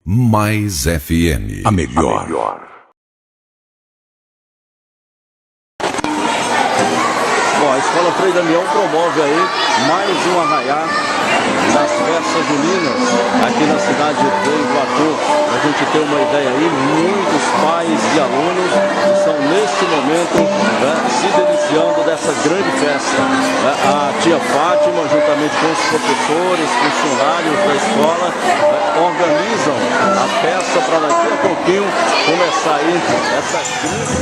Mais FM. A melhor. Bom, a Escola Frei Damião promove aí mais um arraiá das festas juninas aqui na cidade de Iguatu. A gente tem uma ideia aí, muitos pais e alunos estão neste momento se deliciando dessa grande festa. A tia Fátima, juntamente com os professores, funcionários da escola, organizam a festa para daqui a pouquinho começar aí essa grande...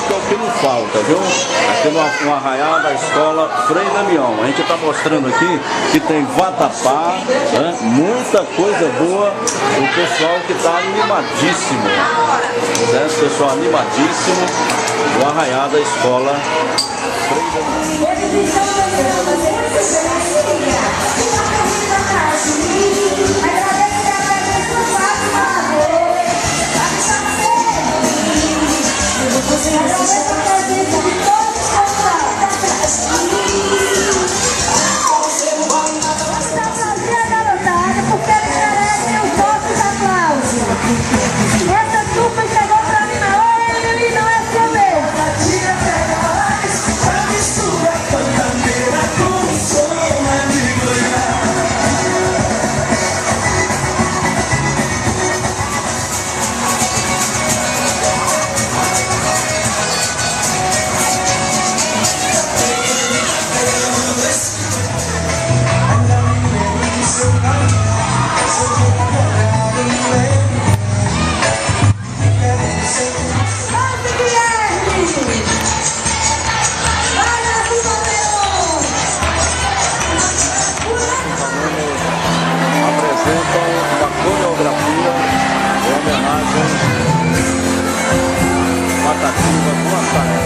Que é o que não falta, viu? Aqui no arraiá da Escola Frei Damião. A gente está mostrando aqui que tem vatapá, né? Muita coisa boa. O pessoal que está animadíssimo, né? O pessoal animadíssimo do arraiá da Escola Frei Damião. Uma coreografia em homenagem à Patativa do Açaí.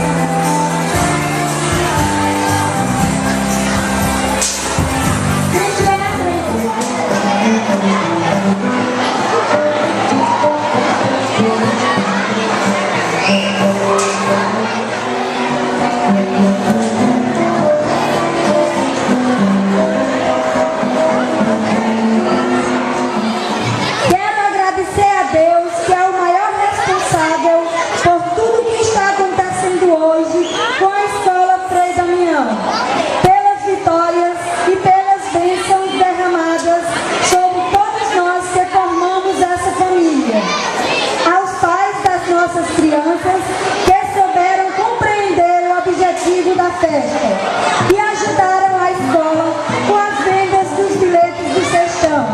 E ajudaram a escola com as vendas dos bilhetes do cestão,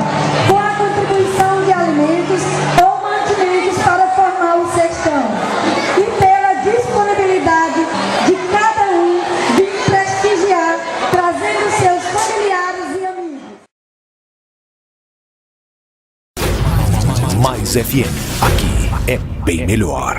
com a contribuição de alimentos ou mantimentos para formar o cestão e pela disponibilidade de cada um de prestigiar, trazendo seus familiares e amigos. Mais FM. Aqui é bem melhor.